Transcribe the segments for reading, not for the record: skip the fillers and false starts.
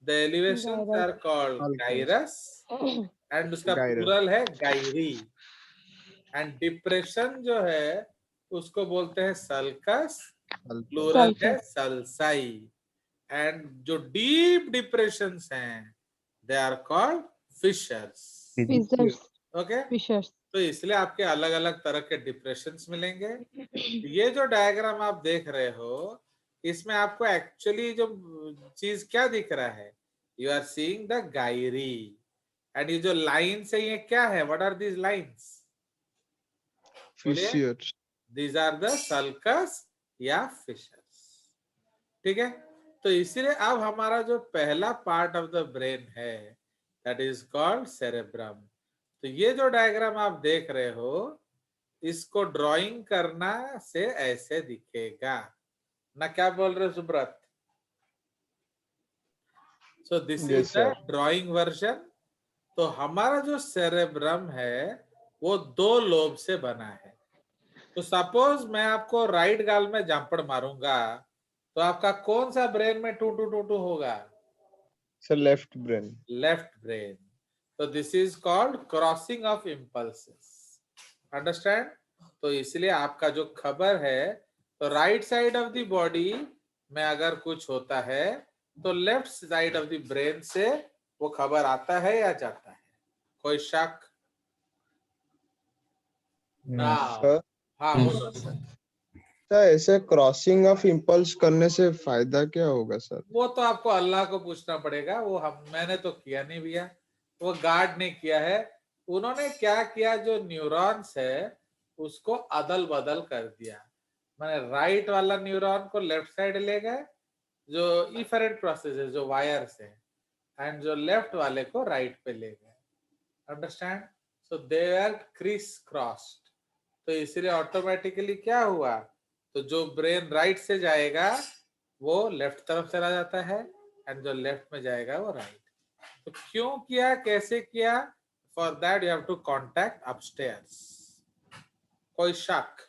The elevations are called gyrus and उसका plural है Gayri. And depression जो है उसको बोलते हैं सल्कस, प्लूरल है सल्साई। एंड जो डीप डिप्रेशंस हैं they are called fissures. Okay, तो इसलिए आपके अलग अलग तरह के डिप्रेशंस मिलेंगे। ये जो डायग्राम आप देख रहे हो इसमें आपको एक्चुअली जो चीज क्या दिख रहा है, you are seeing the gyri. And ये जो लाइन्स है ये क्या है, what are these lines? Fissures. These are the sulcus या फिशर्स। ठीक है, तो इसीलिए अब हमारा जो पहला पार्ट ऑफ द ब्रेन है दैट इज कॉल्ड सेरेब्रम। तो ये जो डायग्राम आप देख रहे हो इसको ड्राइंग करना से ऐसे दिखेगा ना, क्या बोल रहे हो Subrata? So this is the drawing version. तो हमारा जो सेरेब्रम है वो 2 लोब से बना है। तो सपोज मैं आपको राइट गाल में जापड़ मारूंगा तो आपका कौन सा ब्रेन में टू टू टू टू होगा? Sir left brain. Left brain. तो this is called crossing of impulses. Understand? तो इसलिए आपका जो खबर है तो right side of the body में अगर कुछ होता है तो left side of the brain से वो खबर आता है या जाता है? कोई शक? ना? हाँ बोलो सर। सर ऐसे क्रॉसिंग ऑफ इम्पल्स करने से फायदा क्या होगा सर? वो तो आपको अल्लाह को पूछना पड़ेगा, वो मैंने तो किया नहीं भैया, वो गार्ड ने किया है। उन्होंने क्या किया, जो न्यूरॉन्स है उसको अदल बदल कर दिया। मैंने राइट वाला न्यूरॉन को लेफ्ट साइड ले गए, जो इफरेंट प्रोसेस है जो वायर से, एंड जो लेफ्ट वाले को राइट पे ले गए। Understand? So they are criss crossed. तो इसलिए ऑटोमेटिकली क्या हुआ, तो जो ब्रेन राइट से जाएगा वो लेफ्ट तरफ चला जाता है एंड जो लेफ्ट में जाएगा वो राइट। तो क्यों किया, कैसे किया, for that you have to contact upstairs. कोई शक?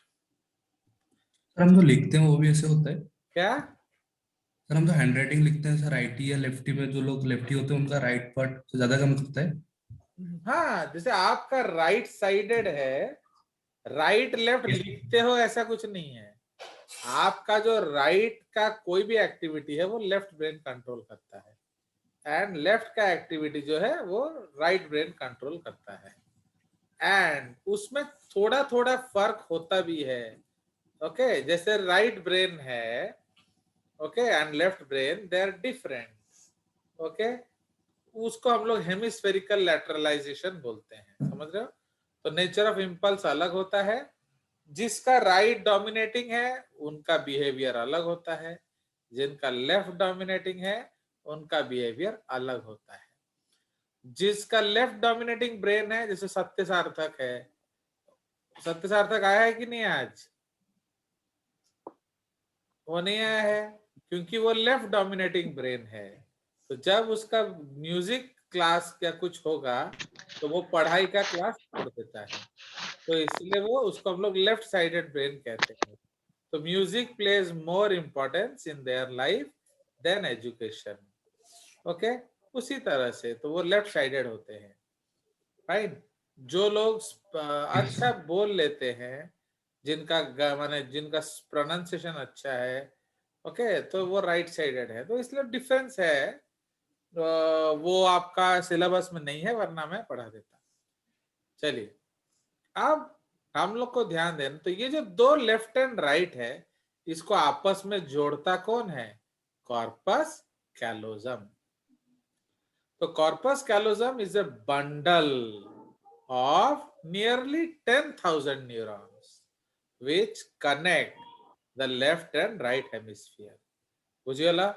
सर हम जो लिखते हैं वो भी ऐसे होता है क्या? सर? हम जो हैंड राइटिंग लिखते हैं सर राइटी या लेफ्टी में, जो लोग लेफ्टी होते हैं उनका राइट पार्ट से ज्यादा कम करता है। हाँ, जैसे आपका राइट साइडेड है, राइट लेफ्ट लिखते हो ऐसा कुछ नहीं है। आपका जो राइट का कोई भी एक्टिविटी है वो लेफ्ट ब्रेन कंट्रोल करता है एंड लेफ्ट का एक्टिविटी जो है वो राइट ब्रेन कंट्रोल करता है। एंड उसमें थोड़ा थोड़ा फर्क होता भी है। ओके, जैसे राइट ब्रेन है, okay, and left brain they are different. Okay, उसको हम लोग हेमिस्फेरिकल लैटरलाइजेशन बोलते हैं, समझ रहे हो? तो नेचर ऑफ इम्पल्स अलग होता है। जिसका राइट डोमिनेटिंग है उनका बिहेवियर अलग होता है, जिनका लेफ्ट डोमिनेटिंग है उनका बिहेवियर अलग होता है। जिसका लेफ्ट डोमिनेटिंग ब्रेन है, जैसे सत्य सार्थक है, सत्य सार्थक आया है कि नहीं आज? वो नहीं आया है क्योंकि वो लेफ्ट डोमिनेटिंग ब्रेन है। तो जब उसका म्यूजिक क्लास या कुछ होगा तो वो पढ़ाई का क्लास छोड़ देता है, तो इसलिए वो उसको हम लोग लेफ्ट साइडेड ब्रेन कहते हैं। तो music plays more importance in their life than education. Okay, उसी तरह से तो वो लेफ्ट साइडेड होते हैं। फाइन। जो लोग अच्छा बोल लेते हैं, जिनका माने जिनका प्रोनाउंसिएशन अच्छा है, ओके, तो वो राइट साइडेड है। तो इसलिए डिफरेंस है। वो आपका सिलेबस में नहीं है वरना मैं पढ़ा देता। चलिए, अब हम लोग को ध्यान देना, तो ये जो 2 लेफ्ट एंड राइट है इसको आपस में जोड़ता कौन है? Corpus callosum. तो corpus callosum is a bundle of nearly 10,000 neurons which connect the left and right hemisphere. बुझिएला?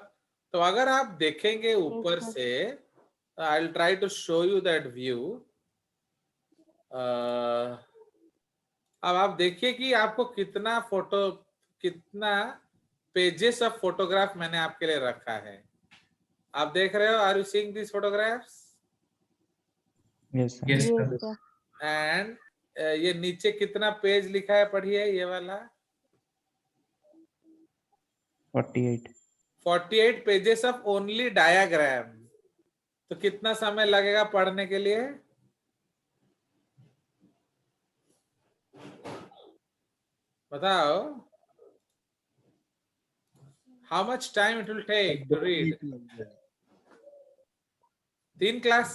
तो अगर आप देखेंगे ऊपर से, I will try to show you that view. अब आप देखिए कि आपको कितना पेजेस ऑफ फोटोग्राफ मैंने आपके लिए रखा है। आप देख रहे हो? Are you seeing this photographs? Yes yes sir. Sir. And ये नीचे कितना पेज लिखा है, पढ़िए ये वाला। 48 48 pages of only diagrams. तो कितना समय लगेगा पढ़ने के लिए? बताओ, how much time it will take to 2 read? Week लग जाएगा। 3 क्लास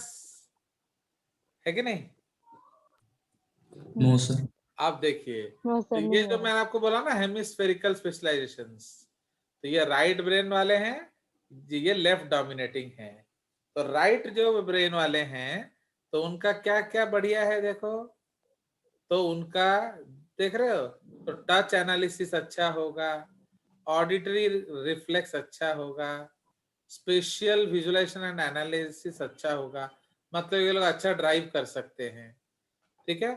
है कि नहीं? No sir. आप देखिए, नो तो सर, ये नहीं जो है। मैंने आपको बोला ना हेमिस्फेरिकल स्पेशलाइजेशंस, तो ये राइट ब्रेन वाले हैं, ये लेफ्ट डोमिनेटिंग है। तो राइट जो ब्रेन वाले हैं तो उनका क्या क्या बढ़िया है देखो, तो उनका देख रहे हो, तो टच एनालिसिस अच्छा होगा, ऑडिटरी रिफ्लेक्स अच्छा होगा, स्पेशियल विजुअलाइजेशन एंड एनालिसिस अच्छा होगा, मतलब ये लोग अच्छा ड्राइव कर सकते हैं। ठीक है,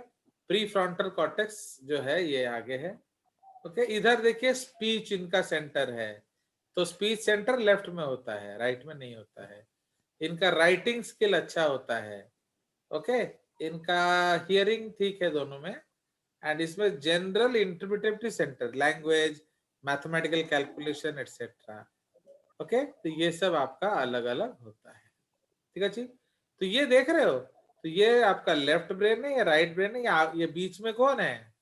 प्री फ्रंटल कॉर्टेक्स जो है ये आगे है। ओके, इधर देखिए स्पीच इनका सेंटर है, तो स्पीच सेंटर लेफ्ट में होता है, राइट में नहीं होता है। इनका राइटिंग स्किल अच्छा होता है। ओके, इनका हियरिंग ठीक है दोनों में, एंड इसमें general interpretive centre, language, mathematical calculation etcetera. Okay, तो ये सब आपका अलग अलग होता है। ठीक है जी, तो ये देख रहे हो, तो ये आपका लेफ्ट ब्रेन है या राइट ब्रेन है, या ये बीच में कौन है?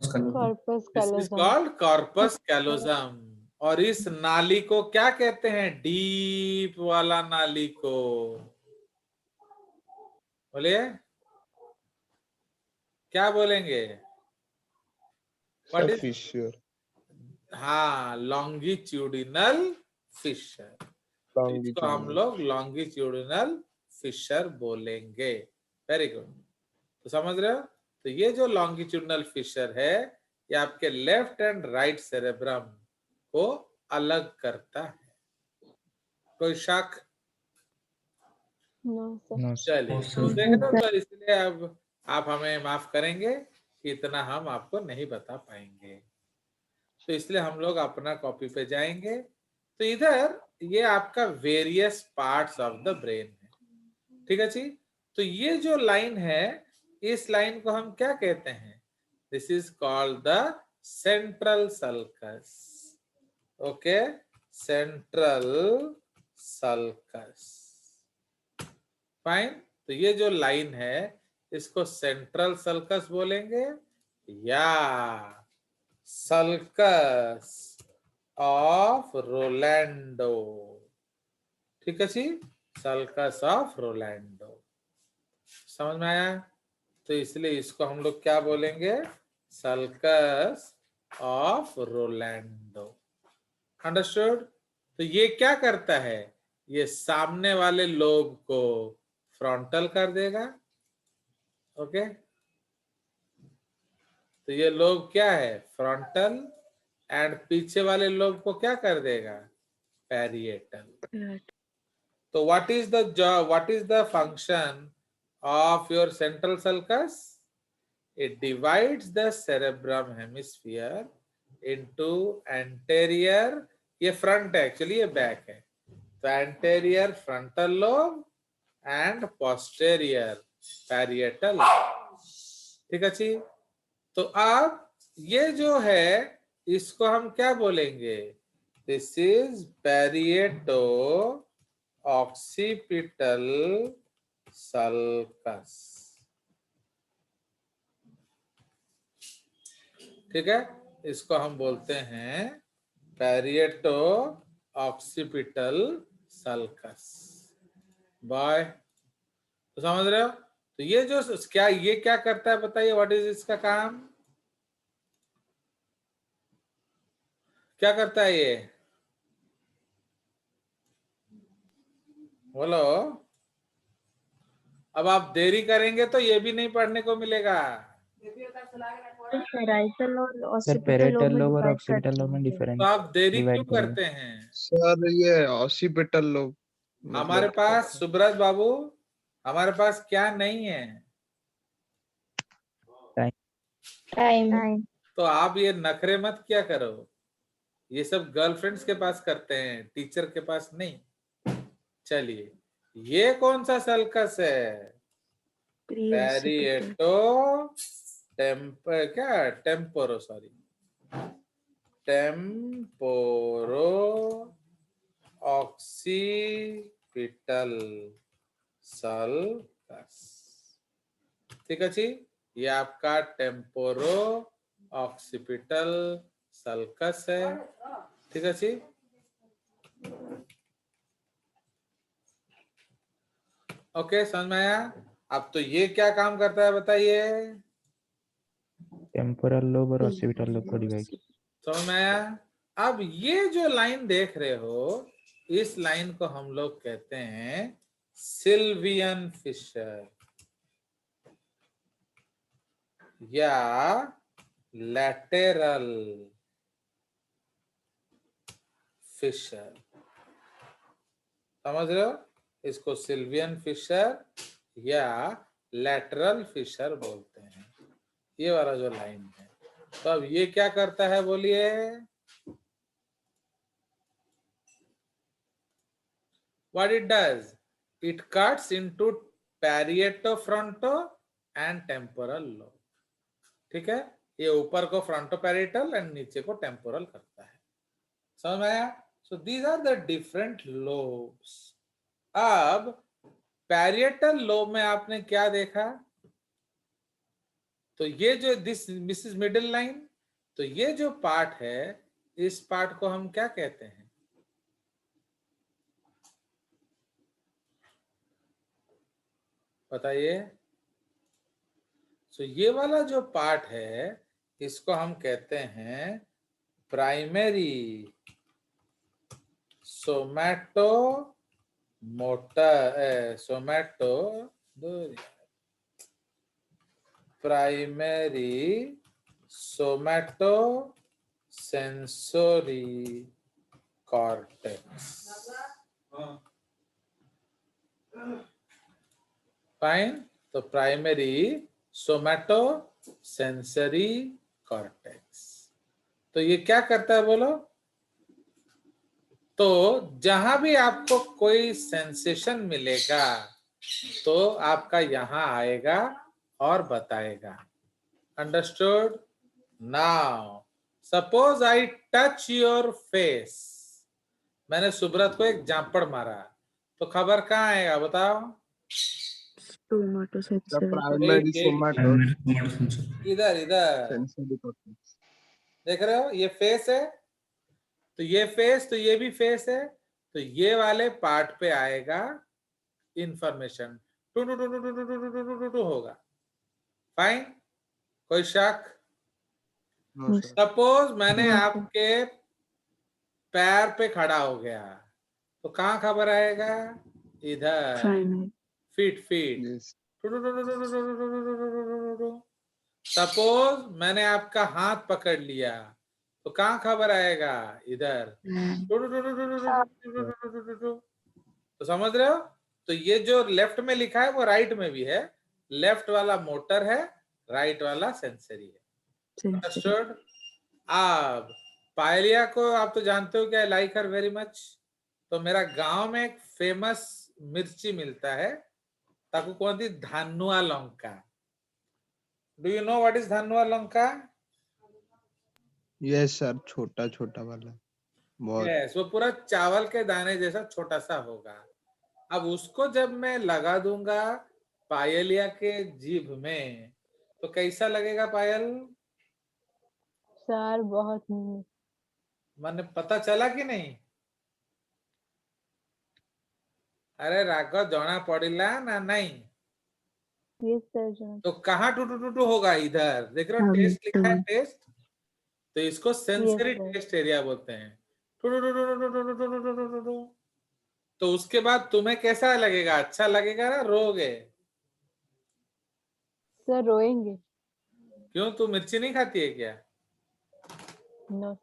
Corpus this is callosum. Called corpus callosum. और इस नाली को क्या कहते हैं? डीप वाला नाली को बोलिए, क्या बोलेंगे? What sir is? फिशर, हाँ, लॉन्गिट्यूडिनल फिशर। तो इसको हम लॉन्गिट्यूडिनल। लोग लॉन्गिट्यूडिनल फिशर बोलेंगे। वेरी गुड, तो समझ रहे हो? तो ये जो लॉन्गिट्यूडिनल फिशर है, ये आपके लेफ्ट एंड राइट सेरेब्रम को अलग करता है। कोई शक? No sir. No, sir. चलिए, तो देख रहे हो, तो इसलिए अब आप हमें माफ करेंगे कि इतना हम आपको नहीं बता पाएंगे, तो इसलिए हम लोग अपना कॉपी पे जाएंगे। तो इधर ये आपका various parts of the brain है। ठीक है जी, तो ये जो लाइन है, इस लाइन को हम क्या कहते हैं? This is called the central sulcus. Okay, central sulcus, fine. तो ये जो लाइन है इसको सेंट्रल सल्कस बोलेंगे या सल्कस ऑफ रोलैंडो। ठीक है जी, सल्कस ऑफ रोलैंडो, समझ में आया? तो इसलिए इसको हम लोग क्या बोलेंगे? Sulcus of Rolando. अंडरस्टूड? तो ये क्या करता है? ये सामने वाले लोब को फ्रंटल कर देगा। ओके, तो ये लोब क्या है? फ्रंटल, एंड पीछे वाले लोब को क्या कर देगा? पैरिएटल। तो what is the job, what is the function of your central sulcus? It divides the cerebrum hemisphere into anterior, ये front है actually, ये back है, तो anterior frontal lobe and posterior parietal। ठीक है जी, तो अब ये जो है इसको हम क्या बोलेंगे? This is parieto occipital sulcus. ठीक है, इसको हम बोलते हैं पैरिएटो ऑक्सीपिटल सल्कस। बाय, तो समझ रहे हो? तो ये जो क्या, ये क्या करता है बताइए, व्हाट इज इसका काम? क्या करता है ये? बोलो। अब आप देरी करेंगे तो ये भी नहीं पढ़ने को मिलेगा। पैराइटल और Sir, ऑक्सीपिटल लोब parietal में lobe और डिवाइड occipital करते lobe में हैं। तो different आप देरी क्यों divide करेंगे। करते हैं? सर ये ऑक्सीपिटल लोब हमारे पास सुब्रत बाबू, हमारे पास क्या नहीं है? टाइम। तो आप ये नखरे मत क्या करो, ये सब गर्लफ्रेंड्स के पास करते हैं, टीचर के पास नहीं। चलिए, ये कौन सा सल्कस है? पैरिएटो टेम्पोरो ऑक्सीपिटल ऑक्सीपिटल सल्कस। ठीक है जी, ये आपका टेम्पोरो ऑक्सीपिटल सल्कस है। ठीक है जी, ओके, समझ में आया? अब तो ये क्या काम करता है बताइए? टेम्पोरल लोब और ऑक्सीपिटल लोब को डिवाइड। समझ में आया? अब ये जो लाइन देख रहे हो, इस लाइन को हम लोग कहते हैं सिल्वियन फिशर या लैटेरल फिशर। समझ रहे हो? इसको सिल्वियन फिशर या लैटरल फिशर बोलते हैं, ये वाला जो लाइन है। तो अब ये क्या करता है बोलिए? What it does? It cuts into parietofronto and temporal lobe. ठीक है, ये ऊपर को फ्रंटोपैरिएटल एंड नीचे को टेम्पोरल करता है। समझ में आया? So these are the different lobes. अब पैरिएटल लोब में आपने क्या देखा? तो ये जो दिस इज मिडिल लाइन, तो ये जो पार्ट है, इस पार्ट को हम क्या कहते हैं? बताइए। सो ये वाला जो पार्ट है, इसको हम कहते हैं primary सोमैटो motor सोमैटो primary सोमैटो sensory cortex. Fine, तो प्राइमरी सोमैटो सेंसरी कॉर्टेक्स। तो ये क्या करता है बोलो? तो जहां भी आपको कोई सेंसेशन मिलेगा तो आपका यहां आएगा और बताएगा। Understood? Now suppose I touch your face, मैंने सुब्रत को एक जापड़ मारा, तो खबर कहाँ आएगा बताओ? प्राइमरी सोमैटो इधर इधर सेंसरी कॉर्टेक्स। देख रहे हो, ये फेस है, तो ये फेस, तो ये भी फेस है, तो ये वाले पार्ट पे आएगा information, two to to to to to to to to to होगा। फाइन, कोई शक? सपोज मैंने आपके पैर पे खड़ा हो गया, तो कहाँ खबर आएगा? इधर, फीट फीट। सपोज मैंने आपका हाथ पकड़ लिया, तो कहाँ खबर आएगा? इधर। तो समझ रहे हो? तो ये जो लेफ्ट में लिखा है वो राइट में भी है। लेफ्ट वाला मोटर है, राइट वाला सेंसरी है। अंडरस्टूड? अब पायलिया को आप तो जानते हो क्या, लाइक हर वेरी मच। तो मेरा गांव में एक फेमस मिर्ची मिलता है, ताकू कौन थी? Dhanua Lanka. Do you know what is Dhanua Lanka? Yes sir, छोटा छोटा वाला बहुत। यस, वो पूरा चावल के दाने जैसा छोटा सा होगा। अब उसको जब मैं लगा दूंगा पायलिया के जीभ में, तो कैसा लगेगा पायल? सर बहुत मैंने पता चला कि नहीं? अरे राघव, जना पड़िला ना नहीं? ये सर तो कहाँ टू टू टू टू होगा? इधर देख रहे हो, टेस्ट लिखा है, टेस्ट। तो इसको सेंसरी sir. टेस्ट एरिया बोलते हैं। Two to to to to to to to to to to two. तो उसके बाद तुम्हें कैसा लगेगा? अच्छा लगेगा ना, रोगे? सर रोएंगे। क्यों, तू मिर्ची नहीं खाती है क्या? नो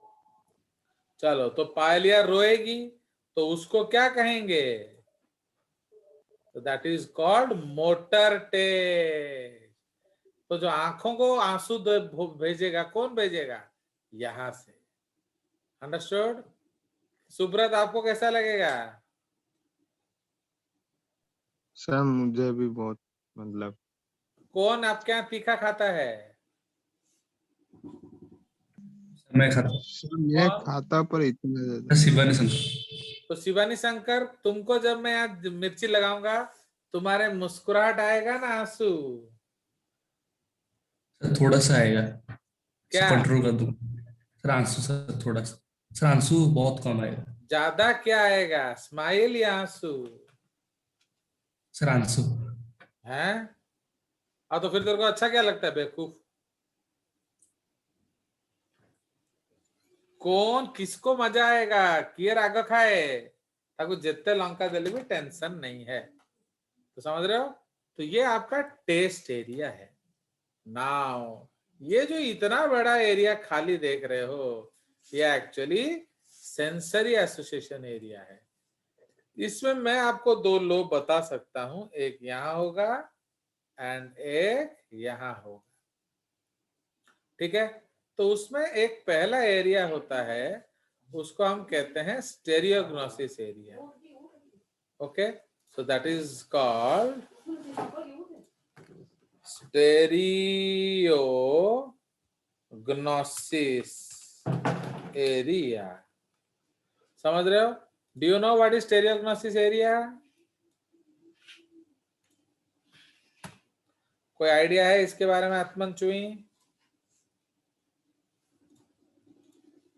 चलो, तो पायलिया रोएगी, तो उसको क्या कहेंगे? तो that is called motor test. तो जो आंखों को आंसू भेजेगा, कौन भेजेगा? यहां से। अंडरस्टूड? सुब्रत, आपको कैसा लगेगा? सर मुझे भी बहुत, मतलब कौन आपके यहाँ तीखा खाता है? मैं खाता सर मैं कौन? खाता पर इतना ज्यादा शिवा ने समझा। तो शिवानी शंकर, तुमको जब मैं यहाँ मिर्ची लगाऊंगा तुम्हारे मुस्कुराहट आएगा ना आंसू? सर थोड़ा सा आएगा, क्या? कंट्रोल कर दूं सर आंसू, सर थोड़ा सा, सर आंसू बहुत कम आएगा। ज्यादा क्या आएगा, स्माइल या आंसू? सर आंसू। हैं? तो फिर तेरे को अच्छा क्या लगता है बेवकूफ? कौन किसको मजा आएगा किए आग खाए ताकू जितने लंका दिले भी टेंशन नहीं है। तो समझ रहे हो? तो ये आपका टेस्ट एरिया है। नाउ ये जो इतना बड़ा एरिया खाली देख रहे हो, ये एक्चुअली सेंसरी एसोसिएशन एरिया है। इसमें मैं आपको दो लोब बता सकता हूं, एक यहां होगा एंड एक यहां होगा। ठीक है? तो उसमें एक पहला एरिया होता है, उसको हम कहते हैं stereognosis area. Okay, so that is called stereognosis area. समझ रहे हो? Do you know what is stereognosis area? कोई आइडिया है इसके बारे में? आत्मन चुई,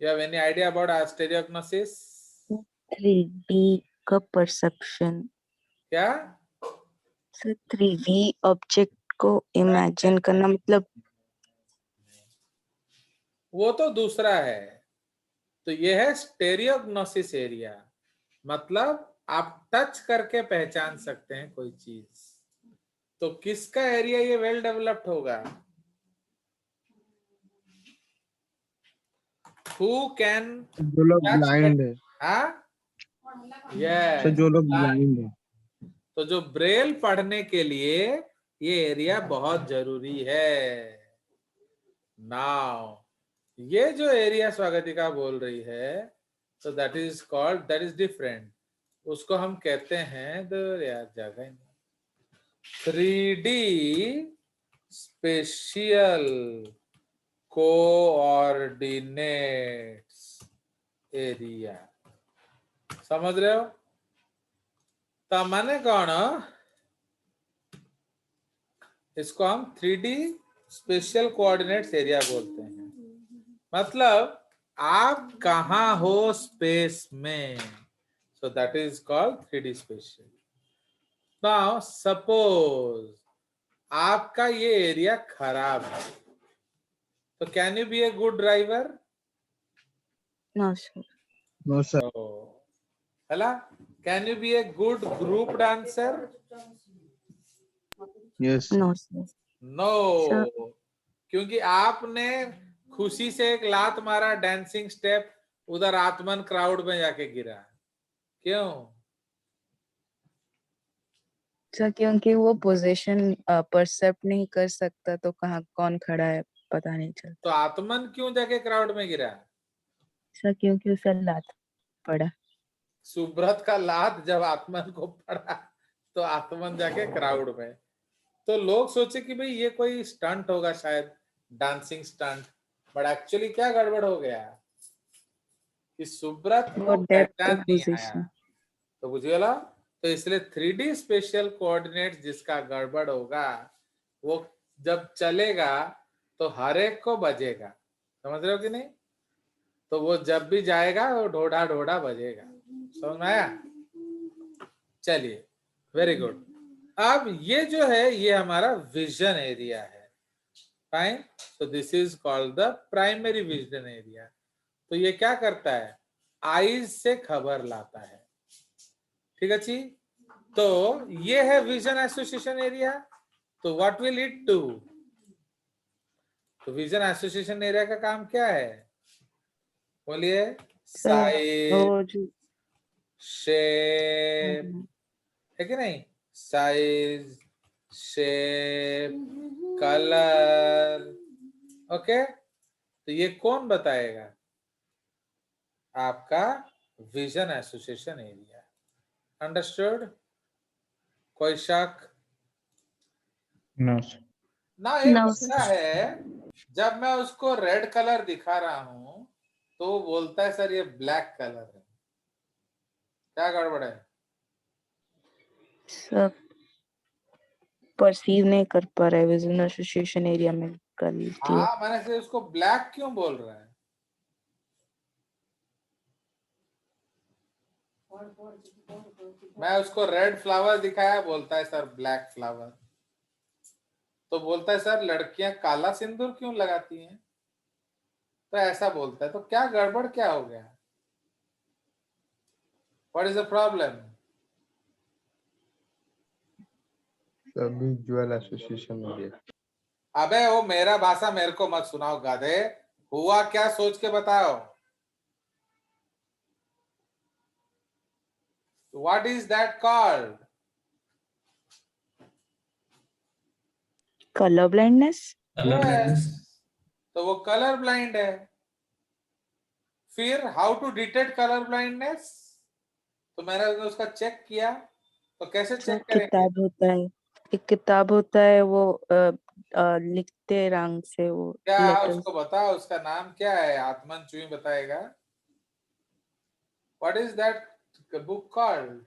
you have any idea about stereognosis? 3D का परसेप्शन। क्या? सर 3D ऑब्जेक्ट को इमेजिन करना, मतलब वो तो दूसरा है। तो ये है स्टेरियोग्नोसिस एरिया, मतलब आप टच करके पहचान सकते हैं कोई चीज। तो किसका एरिया ये वेल डेवलप्ड होगा? Who can जो लोग touch ब्लाइंड है, yes, जो लोग ब्लाइंड है। तो जो ब्रेल पढ़ने के लिए ये एरिया बहुत जरूरी है। नाउ ये जो एरिया स्वागतिका बोल रही है, तो that is called, that is different. उसको हम कहते हैं यार जगह 3D स्पेशियल कोऑर्डिनेट्स एरिया। समझ रहे हो? तो माने कौन? इसको हम 3D स्पेशल कोऑर्डिनेट्स एरिया बोलते हैं। मतलब आप कहां हो स्पेस में, so that is called 3D special. Now suppose आपका ये एरिया खराब है, तो can you be a good driver? No sir. No sir. हेला, can you be a good group dancer? Yes. No sir. No, Sir. क्योंकि आपने खुशी से एक लात मारा डांसिंग स्टेप, उधर आत्मन क्राउड में जाके गिरा। क्यों? सर क्योंकि वो पोजीशन परसेप्ट नहीं कर सकता, तो कहाँ कौन खड़ा है पता नहीं चलता। तो आत्मन क्यों जाके क्राउड में गिरा? सर क्योंकि उसे लात पड़ा। सुब्रत का लात जब आत्मन को पड़ा तो आत्मन जाके क्राउड में। तो लोग सोचे कि भाई ये कोई स्टंट होगा शायद, डांसिंग स्टंट, बट एक्चुअली क्या गड़बड़ हो गया कि सुब्रत वो को डेप्थ पहचान नहीं आया। पोजीशन। तो बुझिए ला, तो इसलिए 3D स्पेशल कोऑर्डिनेट जिसका गड़बड़ होगा, वो जब चलेगा तो हर एक को बजेगा। समझ रहे हो कि नहीं? तो वो जब भी जाएगा वो ढोढ़ा ढोढ़ा बजेगा। समझ में आया? चलिए, वेरी गुड। अब ये जो है ये हमारा विजन एरिया है। Fine, so this is called the primary vision area. तो ये क्या करता है? आईज से खबर लाता है। ठीक है जी? तो ये है विजन एसोसिएशन एरिया। तो व्हाट विल इट डू? तो विजन एसोसिएशन एरिया का काम क्या है? बोलिए। साइज, वो जो शेप, है कि नहीं? Size, shape, colour. ओके, तो ये कौन बताएगा? आपका विजन एसोसिएशन एरिया। अंडरस्टूड? कोई शक? नो ना एक No, बच्चा है, जब मैं उसको रेड कलर दिखा रहा हूं तो वो बोलता है सर ये ब्लैक कलर है। क्या गड़बड़ है? सब परसीव नहीं कर पा रहा है विजन एसोसिएशन एरिया में गलती है। हाँ, मैंने से उसको ब्लैक क्यों बोल रहा है? मैं उसको रेड फ्लावर दिखाया, बोलता है सर ब्लैक फ्लावर। तो बोलता है सर लड़कियां काला सिंदूर क्यों लगाती हैं? तो ऐसा बोलता है। तो क्या गड़बड़ क्या हो गया? What is the problem? सभी ज्वेल एसोसिएशन एरिया। अबे वो मेरा भाषा मेरे को मत सुनाओ गाधे। हुआ क्या सोच के बताओ। What is that called? Colour blindness. Colour blindness. तो वो कलर ब्लाइंड है। फिर how to detect colour blindness? तो मैंने उसका चेक किया। तो कैसे तो चेक करेंगे? किताब होता है, एक किताब होता है वो लिखते रंग से वो क्या लेटर्स। उसको बताओ, उसका नाम क्या है? आत्मन चुई बताएगा। What is that book called?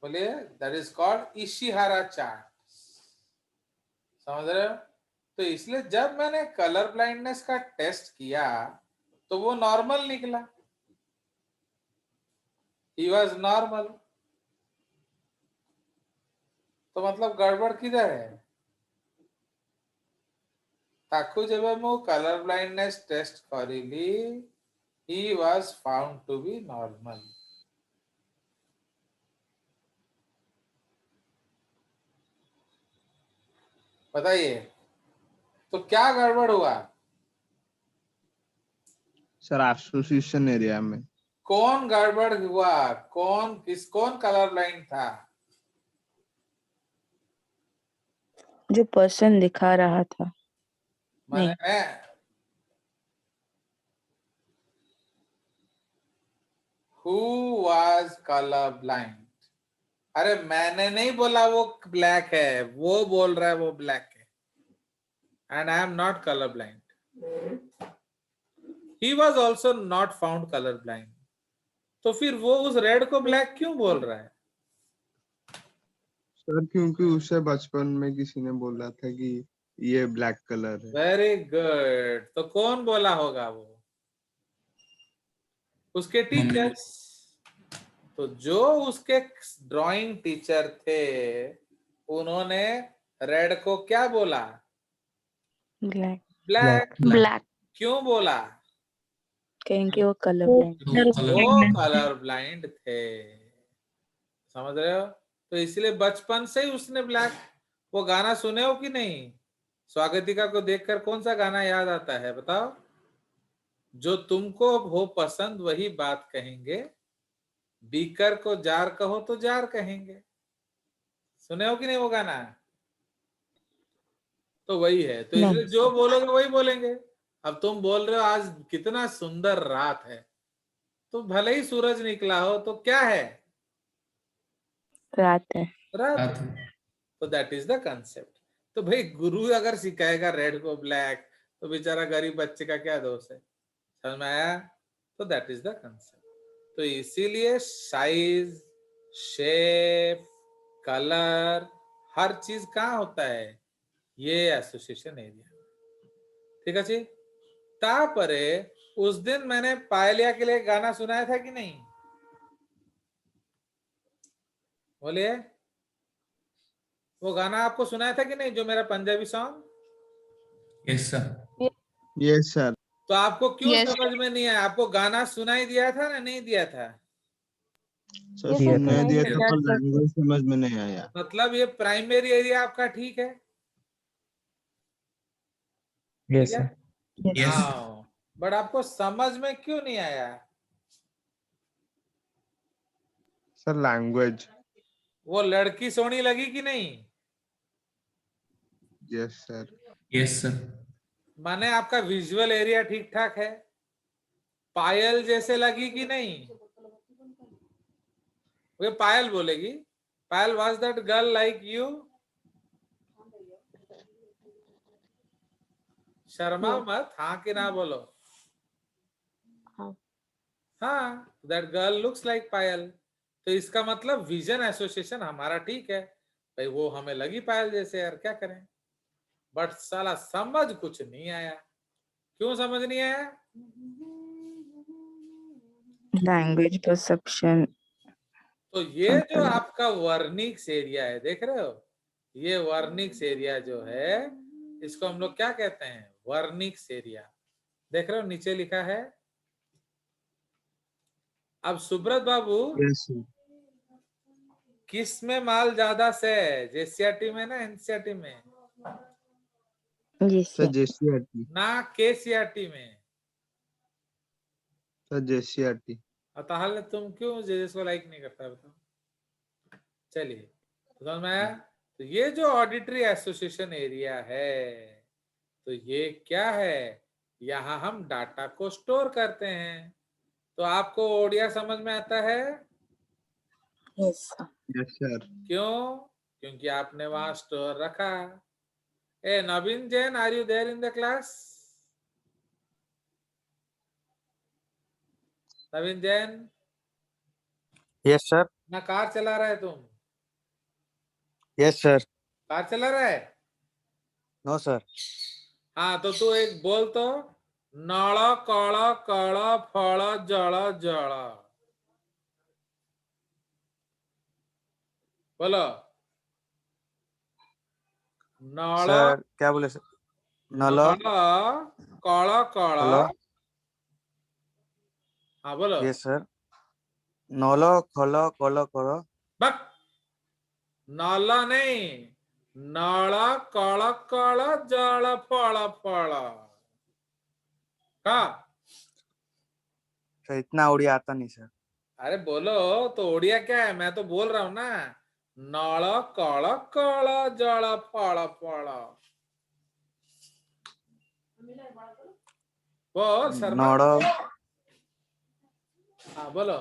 बोलिए। That is called Ishihara chart. समझ रहे हो? तो इसलिए जब मैंने कलर ब्लाइंडनेस का टेस्ट किया तो वो नॉर्मल निकला। He was normal. तो मतलब गड़बड़ किधर है? ताकू जब मैं कलर ब्लाइंडनेस टेस्ट करिली, he was found to be normal. बताइए तो क्या गड़बड़ हुआ? सर एसोसिएशन एरिया में। कौन गड़बड़ हुआ? कौन कलर ब्लाइंड था? जो पर्सन दिखा रहा था। मैंने नहीं, हु वाज कलर ब्लाइंड? अरे मैंने नहीं बोला वो ब्लैक है, वो बोल रहा है वो ब्लैक है। And I am not colour blind. He was also not found colour blind. तो फिर वो उस रेड को ब्लैक क्यों बोल रहा है? सर क्योंकि उसे बचपन में किसी ने बोला था कि ये ब्लैक कलर है। Very good. तो कौन बोला होगा? वो उसके मम्मी। टीचर्स। तो जो उसके ड्राइंग टीचर थे उन्होंने रेड को क्या बोला? ब्लैक। ब्लैक। ब्लैक क्यों बोला? कहेंगे वो कलर ब्लाइंड। वो कलर ब्लाइंड थे। समझ रहे हो? तो इसलिए बचपन से ही उसने ब्लैक। वो गाना सुने हो कि नहीं? स्वागतिका को देखकर कौन सा गाना याद आता है बताओ? जो तुमको हो पसंद वही बात कहेंगे, बीकर को जार कहो तो जार कहेंगे। सुने हो कि नहीं वो गाना? तो वही है। तो इसलिए नहीं, जो बोलोगे वही बोलेंगे। अब तुम बोल रहे हो आज कितना सुंदर रात है, तो भले ही सूरज निकला हो तो क्या है? रात है। रात है। रात है। तो दैट इज द कंसेप्ट। तो भाई गुरु अगर सिखाएगा रेड को ब्लैक, तो बेचारा गरीब बच्चे का क्या दोष है? समझ में आया? तो दैट इज द कंसेप्ट। तो इसीलिए साइज, शेप, कलर, हर चीज कहाँ होता है? ये एसोसिएशन एरिया। ठीक है जी। तापरे उस दिन मैंने पायलिया के लिए गाना सुनाया था कि नहीं? बोलिए। वो गाना आपको सुनाया था कि नहीं, जो मेरा Punjabi song? Yes sir. Yes sir. तो आपको क्यों Yes. समझ में नहीं आया? आपको गाना सुनाई दिया था ना, नहीं दिया था? सर ये तो सुनने सुनाई दिया दिया था पर था। लैंग्वेज समझ में नहीं आया। मतलब ये प्राइमरी एरिया आपका ठीक है? ठीक यस है। सर। यस। हाँ, बट आपको समझ में क्यों नहीं आया? Sir language. वो लड़की सोनी लगी कि नहीं? Yes sir. Yes sir. माने आपका विजुअल एरिया ठीक ठाक है? पायल जैसे लगी कि नहीं? वे पायल बोलेगी। Payal, was that girl like you? Sharma Yes. मत, हाँ कि ना बोलो। हाँ हाँ, that girl looks like Payal. तो इसका मतलब विजन एसोसिएशन हमारा ठीक है भाई, वो हमें लगी पायल जैसे, यार क्या करें। बट साला समझ कुछ नहीं आया। क्यों समझ नहीं आया? Language perception. तो ये जो आपका वर्निक्स एरिया है, देख रहे हो, ये वर्निक्स एरिया जो है, इसको हम लोग क्या कहते हैं? Wernicke's area. देख रहे हो नीचे लिखा है। अब सुब्रत बाबू, यस सर। किस में माल ज्यादा से है, जेसीआरटी में ना एनसीआरटी में? जी सर सर। जेसीआरटी। ना केसीआरटी में? Sir JCERT. ताहले तुम क्यों जेजेस को लाइक नहीं करता, बताओ। चलिए, तो समझ में आया? तो ये जो ऑडिटरी एसोसिएशन एरिया है, तो ये क्या है? यहाँ हम डाटा को स्टोर करते हैं। तो आपको ओडिया समझ में आता है? Yes sir. Yes sir. क्यों? क्योंकि आपने वहां स्टोर रखा। ए Naveen Jain, are you there in the class? Naveen Jain, yes sir. ना कार चला रहा है तुम? Yes sir. कार चला रहा है? No sir. हाँ, तो तू एक बोल तो, नळ कळ कळ फळ जळ जळ। बोलो। नळ सर क्या बोले सर? नल नळ कळ कळ। हलो। हाँ बोलो। Yes sir. नल खल कल कर। बक, नल नहीं, नळ कळ कळ जळ फळ फळ। का? सर इतना उड़िया आता नहीं सर। अरे बोलो तो, ओडिया क्या है? मैं तो बोल रहा हूं ना, नळ कळ कळ जळ फळ फळ। बोल शर्मा। नड़ हाँ बोलो।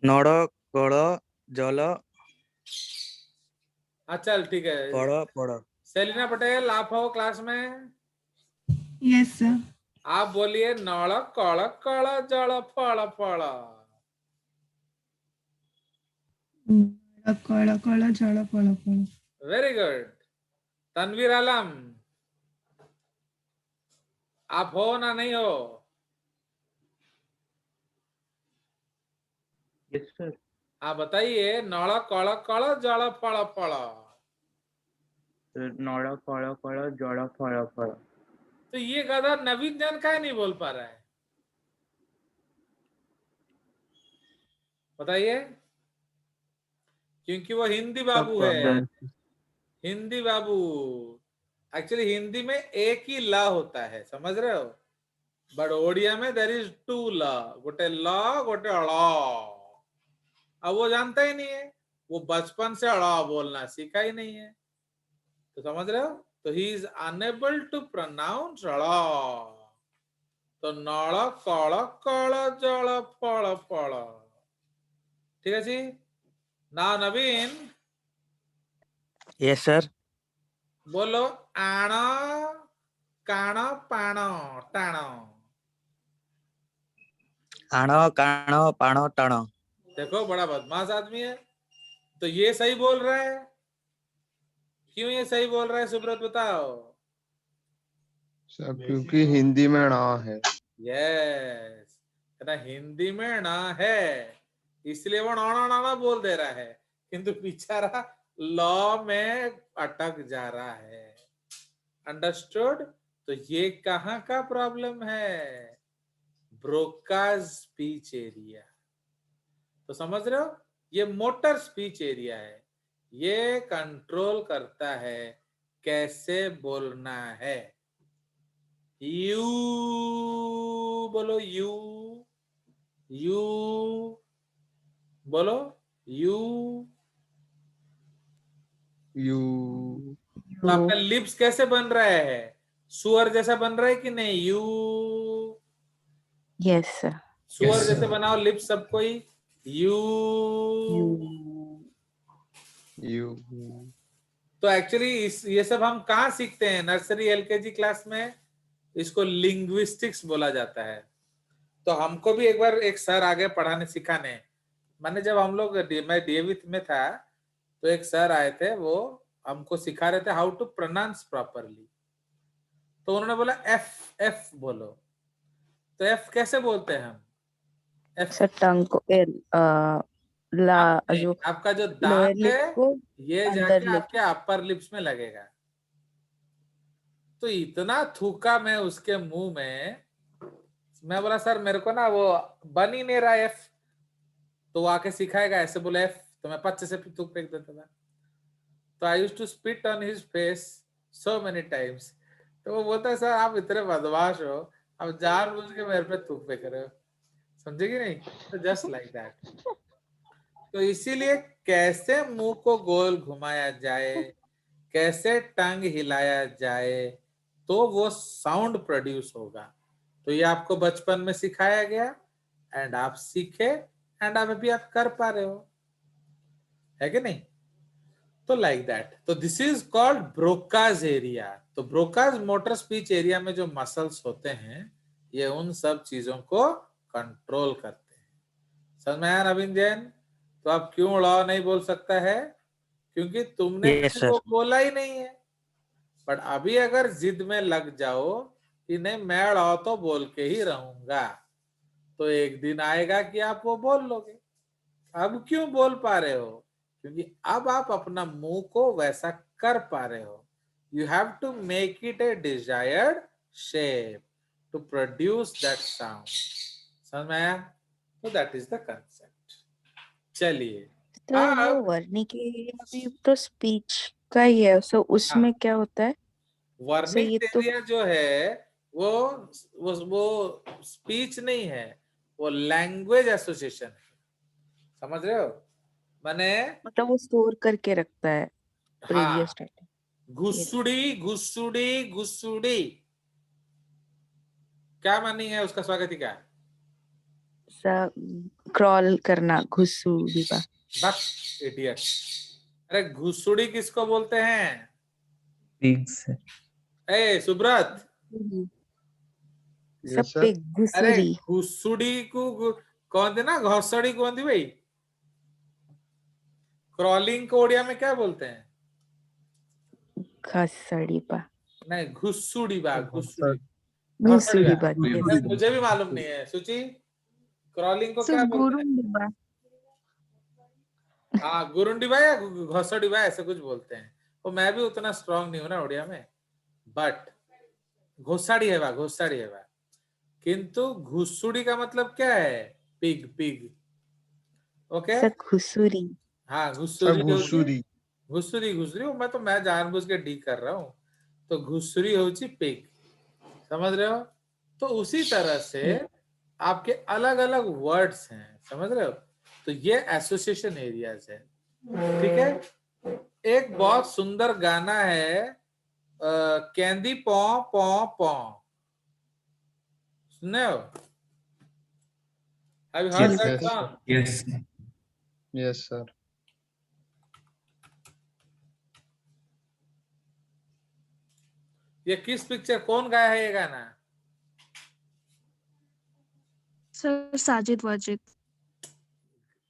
नड़ कड़ जल हाँ चल ठीक है। कड़ पड़। सेलिना पटेल, आप हो क्लास में? Yes sir. आप बोलिए, नळ कळ कळ जळ फळ फळ। कळ कळ जळ फळ फळ। Very good. तनवीर आलम, आप हो ना नहीं हो? Yes sir. आप बताइए, नळ कळ कळ जळ फळ फळ। नळ फळ फळ जळ फळ फळ। तो ये गधा नवीन जन का नहीं बोल पा रहा है? बताइए। क्योंकि वो हिंदी बाबू है। हिंदी बाबू। एक्चुअली हिंदी में एक ही ल होता है, समझ रहे हो? बट ओडिया में देयर इज टू ल, गोटे ल गोटे अड़। अब वो जानता ही नहीं है, वो बचपन से अड़ बोलना सीखा ही नहीं है। तो समझ रहे हो? तो he is unable to pronounce अड़। तो नळ कळ कळ जळ फळ फळ। ठीक है जी। ना नवीन, यस सर। बोलो, आण काण पाण टाण। आण काण पाण टाण। देखो बड़ा बदमाश आदमी है। तो ये सही बोल रहा है। क्यों ये सही बोल रहा है सुब्रत, बताओ। सर क्योंकि हिंदी में ना है। यस, ना हिंदी में ना है, इसलिए वो नाना नाना बोल दे रहा है, किंतु बेचारा लॉ में अटक जा रहा है। अंडरस्टूड? तो ये कहाँ का प्रॉब्लम है? Broca's speech area. तो समझ रहे हो, ये मोटर स्पीच एरिया है। ये कंट्रोल करता है कैसे बोलना है। यू बोलो, यू यू बोलो, यू। यू। तो आपका लिप्स कैसे बन रहा है? सुअर जैसा बन रहा है कि नहीं? यू। Yes sir. सुअर जैसे बनाओ लिप्स सबको ही। यू। यू। तो एक्चुअली ये सब हम कहाँ सीखते हैं? नर्सरी एलकेजी क्लास में इसको लिंग्विस्टिक्स बोला जाता है। तो हमको भी एक बार एक सर आगे पढ़ाने सिखाने, मैंने जब हम लोग मैं डीएवी में था तो एक सर आए थे, वो हमको सिखा रहे थे हाउ टू प्रोनाउंस प्रॉपरली। तो उन्होंने बोला एफ एफ बोलो। तो एफ कैसे बोलते हैं हम? एफ सर टंग को जो आपका जो लोअर दांत लिप है को ये अंदर जाके लेके आपके अपर लिप्स में लगेगा। तो इतना थूका मैं उसके मुंह में, मैं बोला सर मेरे को ना वो बन ही नहीं रहा एफ। तो वो आके सिखाएगा ऐसे बोले एफ, तो मैं पच्चे से थूक फेंक देता था। तो I used to spit on his face so many times. तो वो बोलता है सर आप इतने बदमाश हो, आप जानबूझ के मेरे पे थूक फेंक रहे हो, समझे कि नहीं? तो जस्ट लाइक दैट। तो इसीलिए कैसे मुंह को गोल घुमाया जाए, कैसे टंग हिलाया जाए तो वो साउंड प्रोड्यूस होगा, तो ये आपको बचपन में सिखाया गया एंड आप सीखे एंड अभी आप कर पा रहे हो, है कि नहीं? तो लाइक दैट। तो this is called Broca's area. तो ब्रोकाज मोटर स्पीच एरिया में जो मसल्स होते हैं ये उन सब चीजों को कंट्रोल करते हैं। समझ में आया नवीन जैन? तो आप क्यों लॉ नहीं बोल सकता है? क्योंकि तुमने Yes, कभी sir. वो बोला ही नहीं है। बट अभी अगर जिद में लग जाओ कि नहीं मैं लॉ तो बोल के ही रहूंगा, तो एक दिन आएगा कि आप वो बोल लोगे। अब क्यों बोल पा रहे हो? क्योंकि अब आप अपना मुंह को वैसा कर पा रहे हो। You have to make it a desired shape to produce that sound. समझ में आया? तो दैट इज द कंसेप्ट। चलिए तो वो अब वर्निक एरिया भी तो स्पीच का ही है, सो उसमें क्या होता है? सो वर्निक ये तो एरिया जो है वो स्पीच नहीं है, वो लैंग्वेज एसोसिएशन है। समझ रहे हो? मैंने मतलब वो स्टोर करके रखता है प्रीवियस हाँ, डाटा। घुसुड़ी घुसुड़ी घुसुड़ी क्या मीनिंग है उसका? स्वागत ही क्या? क्रॉल करना, घुसुड़ी बा। बस इडियट। अरे घुसुड़ी किसको बोलते हैं? पिग्स ए सुब्रत, सब Yes, sir. पे अरे घुसुड़ी। घुसुड़ी को कौन थी ना, घोसड़ी कौन थी भाई? क्रॉलिंग को ओडिया में क्या बोलते हैं? घसड़ी बा। नहीं, घुसुड़ी बा, घुसुड़ी। घुसुड़ी बा। यार, मुझे भी मालूम नहीं है। सुची, क्रॉलिंग को क्या बोलते हैं? गुरुंडी बा। हाँ, गुरुंडी बा या घोसड़ी बा ऐसे कुछ बोलते हैं। तो मैं भी उतना स्ट्रांग नहीं हूँ ना ओडिया में, बट घोसाड़ी है बा, घोसाड़ी है बा। किंतु घुसुड़ी का मतलब क्या है? Pig, pig. ओके, घुसुरी। हाँ Sir, घुसुरी होगी, घुसुरी. घुसुरी घुसुरी मैं जानबूझ के डी कर रहा हूँ। तो घुसुरी होची पिग, समझ रहे हो? तो उसी तरह से आपके अलग अलग वर्ड्स हैं, समझ रहे हो? तो ये एसोसिएशन एरियाज है, ठीक है? एक बहुत सुंदर गाना है कैंदी पौ पौ पौ, सुने हो? Have you heard Yes, that yes, song? Yes yes, sir. ये किस पिक्चर, कौन गाया है ये गाना? सर साजिद वाजिद।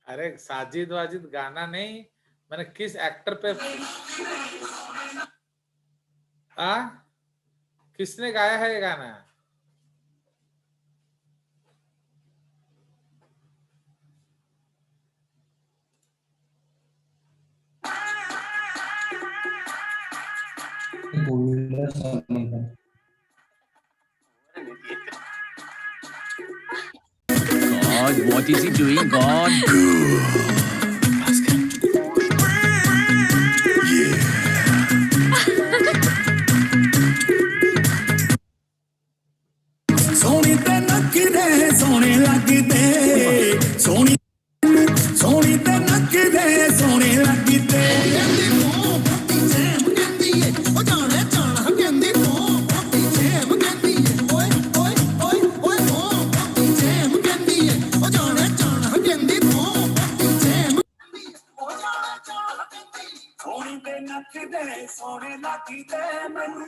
अरे साजिद वाजिद गाना नहीं, मैंने किस एक्टर पे आ किसने गाया है ये गाना? God, what is he doing, God? Soni ते नकदे सोने लगदे सोनी सोनी ते नकदे सोने लगदे कहंदी ओ पत्ती जैम कहंदी ए ओ जाने जाना कहंदी ओ पत्ती जैम कहंदी ए ओए ओए ओए ओए ओ पत्ती जैम कहंदी ए ओ जाने जाना कहंदी ओ पत्ती जैम ओ जाने जाना कहंदी सोनी ते नकदे सोने लगदे मैनू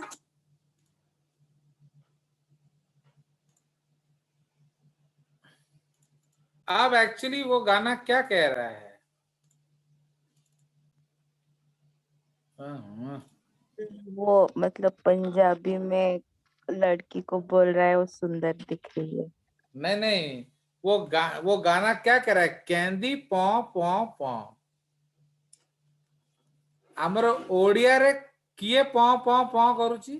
अब एक्चुअली वो गाना क्या कह रहा है? हाँ, वो मतलब पंजाबी में लड़की को बोल रहा है वो सुंदर दिख रही है। नहीं नहीं, वो गाना क्या कह रहा है? कैंदी पौ पौ पौ। ଆମର ଓଡ଼ିଆରେ କିଏ ପଁ ପଁ ପଁ କରୁଛି?